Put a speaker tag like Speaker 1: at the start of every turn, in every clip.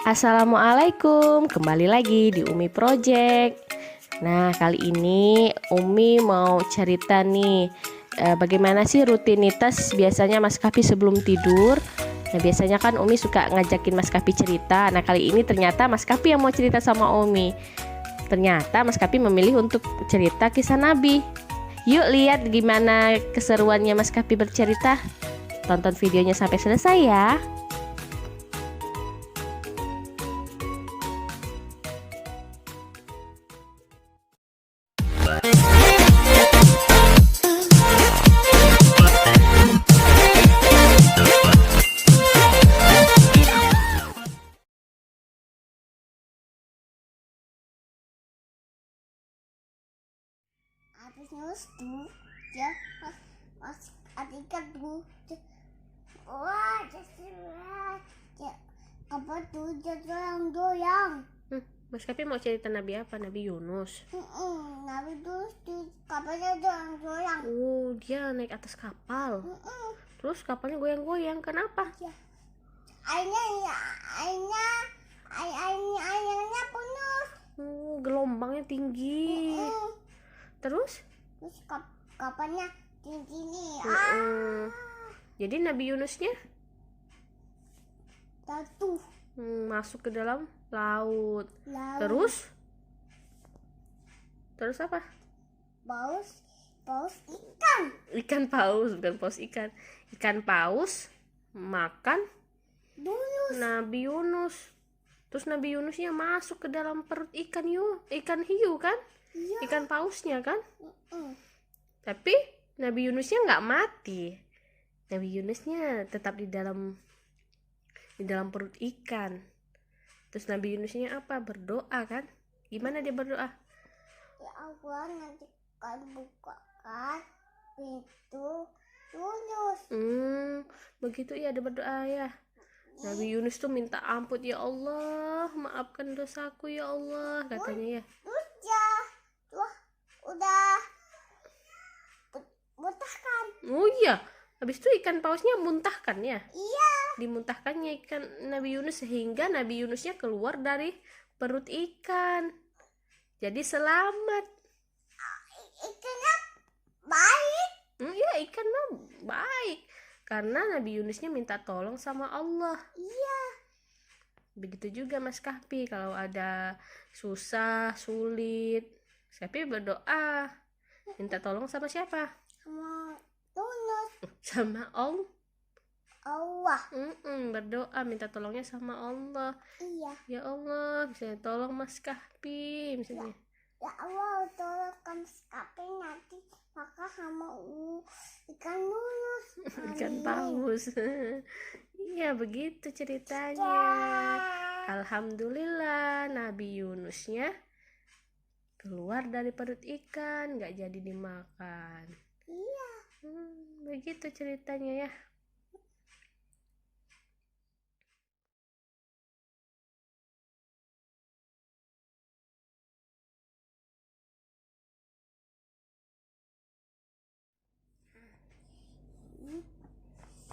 Speaker 1: Assalamualaikum, kembali lagi di Umi Project. Nah, kali ini Umi mau cerita nih, bagaimana sih rutinitas biasanya Mas Kapi sebelum tidur. Nah, biasanya kan Umi suka ngajakin Mas Kapi cerita. Nah, kali ini ternyata Mas Kapi yang mau cerita sama Umi. Ternyata Mas Kapi memilih untuk cerita kisah Nabi. Yuk lihat gimana keseruannya Mas Kapi bercerita. Tonton videonya sampai selesai ya.
Speaker 2: Habis nulis tuh ya mas adikan tuh wah ya apa tuh doyang doyang.
Speaker 1: Mas Kapi mau cerita Nabi apa? Nabi Yunus.
Speaker 2: Nabi tuh kapalnya doyang.
Speaker 1: Oh, dia naik atas kapal. Terus kapalnya goyang-goyang. Kenapa?
Speaker 2: Ya. Airnya penuh.
Speaker 1: Gelombangnya tinggi. Terus
Speaker 2: Kapalnya tinggi nih.
Speaker 1: Jadi Nabi Yunusnya
Speaker 2: Jatuh
Speaker 1: masuk ke dalam laut.
Speaker 2: laut.
Speaker 1: Terus apa?
Speaker 2: Paus ikan.
Speaker 1: Ikan paus, bukan paus ikan. Ikan paus makan
Speaker 2: Yunus.
Speaker 1: Nabi Yunus. Terus Nabi Yunusnya masuk ke dalam perut ikan hiu kan?
Speaker 2: Iya.
Speaker 1: Ikan pausnya kan? Tapi Nabi Yunusnya nggak mati. Nabi Yunusnya tetap di dalam perut ikan. Terus Nabi Yunusnya apa? Berdoa kan? Gimana dia berdoa?
Speaker 2: Ya Allah, nanti kan bukakan pintu Yunus.
Speaker 1: Begitu ya, ada berdoa ya. Nabi Yunus tuh minta ampun, ya Allah, maafkan dosaku ya Allah, katanya ya.
Speaker 2: Terus ya, udah muntahkan.
Speaker 1: Oh iya, habis itu ikan pausnya muntahkan ya.
Speaker 2: Iya.
Speaker 1: Dimuntahkannya ikan Nabi Yunus sehingga Nabi Yunusnya keluar dari perut ikan. Jadi selamat.
Speaker 2: Ikannya baik.
Speaker 1: Iya, ikan mah baik karena Nabi Yunusnya minta tolong sama Allah.
Speaker 2: Iya.
Speaker 1: Begitu juga Mas Kahpi, kalau ada susah, sulit, Mas Kahpi berdoa minta tolong sama siapa?
Speaker 2: Sama Yunus.
Speaker 1: Sama
Speaker 2: Allah.
Speaker 1: Berdoa minta tolongnya sama Allah.
Speaker 2: Iya.
Speaker 1: Ya Allah, misalnya tolong Mas Kahpi misalnya.
Speaker 2: Ya Allah, tolong kamu sekali nanti makan sama ikan Yunus.
Speaker 1: Ikan paus. Iya, begitu ceritanya. Alhamdulillah Nabi Yunusnya keluar dari perut ikan, nggak jadi dimakan.
Speaker 2: Iya.
Speaker 1: Begitu ceritanya ya.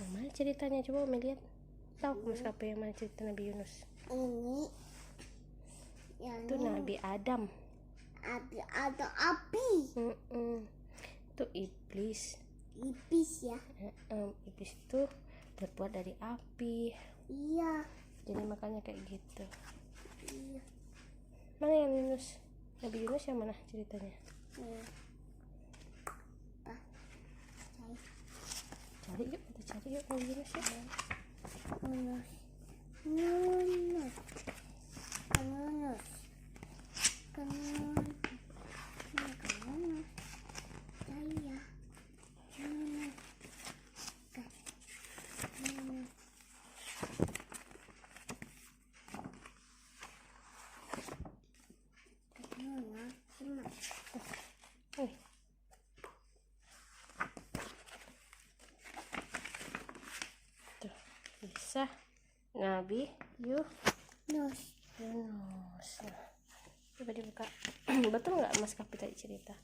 Speaker 1: Yang mana ceritanya? Coba Umi lihat. Tahu Mas Kape yang mana cerita Nabi Yunus?
Speaker 2: Ini yang
Speaker 1: Itu Nabi Adam.
Speaker 2: ada api.
Speaker 1: Itu iblis.
Speaker 2: Iblis ya.
Speaker 1: Iblis itu terbuat dari api.
Speaker 2: Iya.
Speaker 1: Jadi makanya kayak gitu.
Speaker 2: Iya.
Speaker 1: Mana yang Yunus? Nabi Yunus yang mana ceritanya?
Speaker 2: Iya.
Speaker 1: Cari yuk, kita cari yuk Nabi Yunus ya.
Speaker 2: Yunus. Yunus. Yunus. Saya. Yunus.
Speaker 1: Tuh, bisa Nabi
Speaker 2: Yunus.
Speaker 1: Yunus. Nah, coba dibuka. Betul nggak Mas Kapi tadi cerita?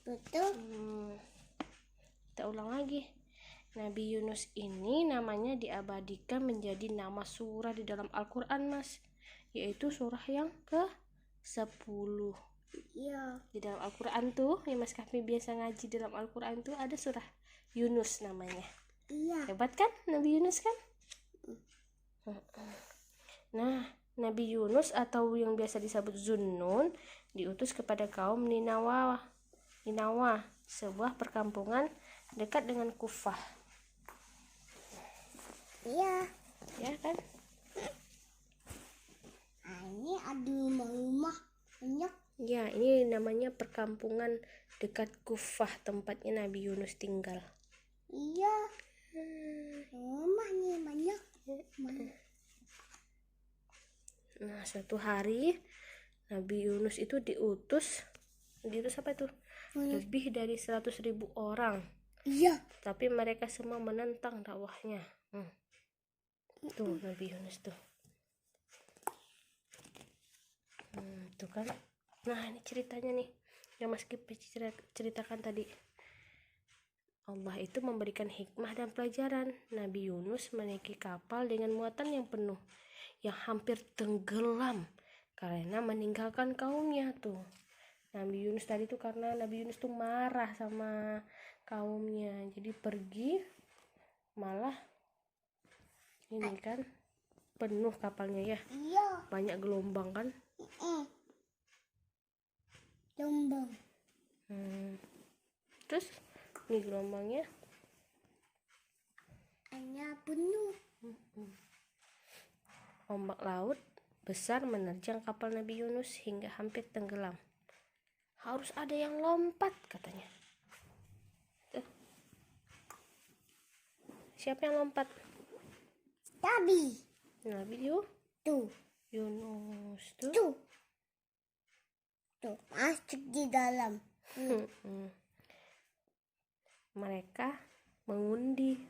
Speaker 2: Betul.
Speaker 1: Kita ulang lagi. Nabi Yunus ini namanya diabadikan menjadi nama surah di dalam Al-Quran, Mas. yaitu surah yang ke-10.
Speaker 2: Iya.
Speaker 1: Di dalam Al-Quran tuh, yang Mas Kahfi biasa ngaji dalam Al-Quran tuh ada surah Yunus namanya.
Speaker 2: Iya.
Speaker 1: Hebat kan Nabi Yunus kan? Nah, Nabi Yunus atau yang biasa disebut Zunnun diutus kepada kaum Ninawa, sebuah perkampungan dekat dengan Kufah.
Speaker 2: Iya.
Speaker 1: Ya kan?
Speaker 2: Nah, ini ada rumah-rumah banyak.
Speaker 1: Ya, ini namanya perkampungan dekat Kufah, tempatnya Nabi Yunus tinggal.
Speaker 2: Iya. Rumahnya banyak.
Speaker 1: Nah, suatu hari Nabi Yunus itu diutus apa itu? Lebih dari 100.000 orang.
Speaker 2: Iya.
Speaker 1: Tapi mereka semua menentang dakwahnya. Tuh Nabi Yunus tuh. Tuh kan. Nah, ini ceritanya nih yang Mas Kip ceritakan tadi. Allah itu memberikan hikmah dan pelajaran. Nabi Yunus menaiki kapal dengan muatan yang penuh, yang hampir tenggelam karena meninggalkan kaumnya tuh. Nabi Yunus tadi tuh karena Nabi Yunus tuh marah sama kaumnya, jadi pergi malah ini kan penuh kapalnya ya.
Speaker 2: Iya.
Speaker 1: Banyak gelombang kan.
Speaker 2: Gelombang.
Speaker 1: Terus ini gelombangnya
Speaker 2: Hanya penuh.
Speaker 1: ombak laut besar menerjang kapal Nabi Yunus hingga hampir tenggelam. Harus ada yang lompat katanya. Tuh. Siapa yang lompat?
Speaker 2: Nabi.
Speaker 1: Nabi
Speaker 2: Tuh.
Speaker 1: Yunus tuh.
Speaker 2: Tuh. Tuh. Masuk di dalam.
Speaker 1: Mereka mengundi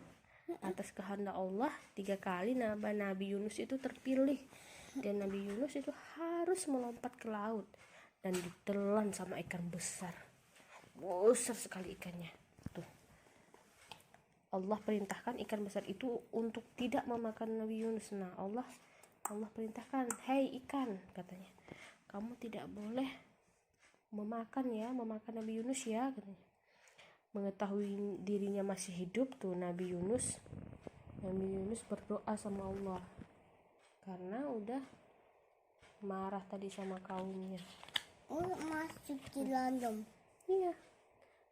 Speaker 1: atas kehendak Allah 3 kali Nabi Yunus itu terpilih, dan Nabi Yunus itu harus melompat ke laut dan ditelan sama ikan besar sekali ikannya tuh. Allah perintahkan ikan besar itu untuk tidak memakan Nabi Yunus. Nah, Allah perintahkan, "Hei ikan," katanya, "kamu tidak boleh memakan Nabi Yunus ya," katanya. Mengetahui dirinya masih hidup tuh Nabi Yunus berdoa sama Allah karena udah marah tadi sama kaumnya.
Speaker 2: Masuk di dalam.
Speaker 1: Iya.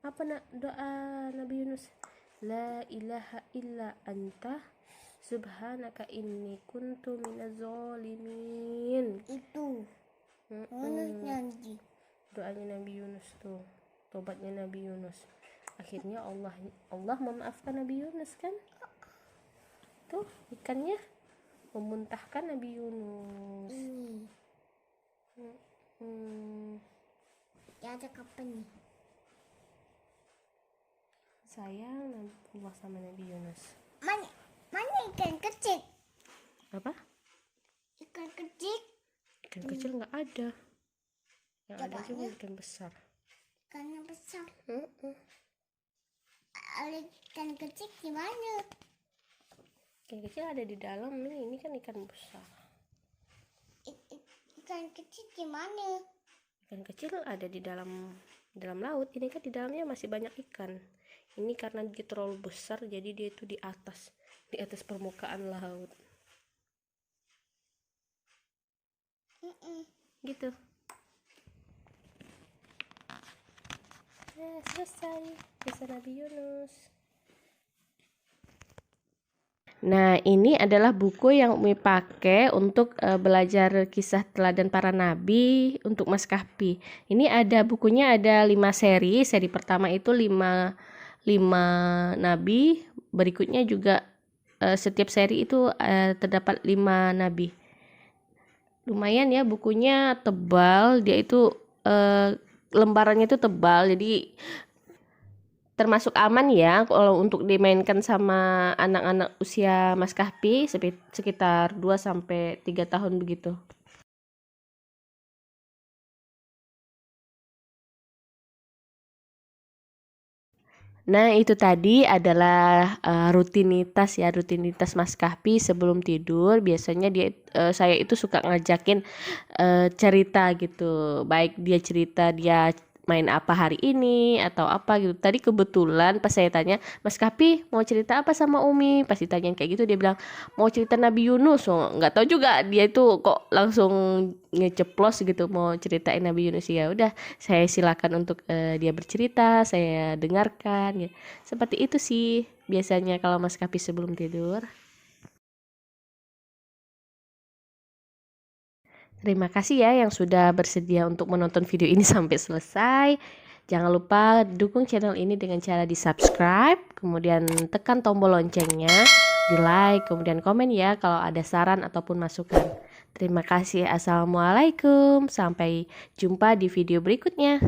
Speaker 1: Apa doa Nabi Yunus? La ilaha illa anta subhanaka inni kuntu minaz zalimin.
Speaker 2: Itu. Nanti.
Speaker 1: Doanya Nabi Yunus tuh. Tobatnya Nabi Yunus. Akhirnya Allah memaafkan Nabi Yunus kan? Tuh ikannya memuntahkan Nabi Yunus.
Speaker 2: Ya ada kapan nih?
Speaker 1: Sayang Allah sama Nabi Yunus.
Speaker 2: Mana ikan kecil?
Speaker 1: Apa?
Speaker 2: Ikan kecil?
Speaker 1: Ikan kecil nggak ada. Yang ada
Speaker 2: Coba
Speaker 1: cuma ikan besar.
Speaker 2: Ikan yang besar. Ikan kecil gimana?
Speaker 1: Ikan kecil ada di dalam nih. Ini kan ikan besar.
Speaker 2: Ikan kecil gimana?
Speaker 1: Ikan kecil ada di dalam laut. Ini kan di dalamnya masih banyak ikan. Ini karena dia terlalu besar, jadi dia itu di atas permukaan laut. Gitu. Nah, selesai kisah Nabi Yunus. Nah, ini adalah buku yang Umi pakai untuk belajar kisah teladan para nabi untuk Mas Kahfi. Ini ada bukunya, ada 5 seri. Seri pertama itu 5 nabi. Berikutnya juga setiap seri itu terdapat 5 nabi. Lumayan ya, bukunya tebal. Dia itu lembarannya itu tebal, jadi termasuk aman ya kalau untuk dimainkan sama anak-anak usia Mas Kahfi sekitar 2-3 tahun begitu. Nah, itu tadi adalah rutinitas ya, rutinitas Mas Kahfi sebelum tidur. Biasanya saya itu suka ngajakin cerita gitu. Baik dia cerita dia main apa hari ini atau apa gitu. Tadi kebetulan pas saya tanya, "Mas Kahfi mau cerita apa sama Umi?" Pas ditanyain kayak gitu dia bilang, "Mau cerita Nabi Yunus." Oh, nggak tahu juga dia itu kok langsung ngeceplos gitu mau ceritain Nabi Yunus. Ya udah, saya silakan untuk dia bercerita, saya dengarkan ya. Seperti itu sih biasanya kalau Mas Kapi sebelum tidur. Terima kasih ya yang sudah bersedia untuk menonton video ini sampai selesai. Jangan lupa dukung channel ini dengan cara di-subscribe, kemudian tekan tombol loncengnya, di-like, kemudian komen ya kalau ada saran ataupun masukan. Terima kasih. Assalamualaikum. Sampai jumpa di video berikutnya.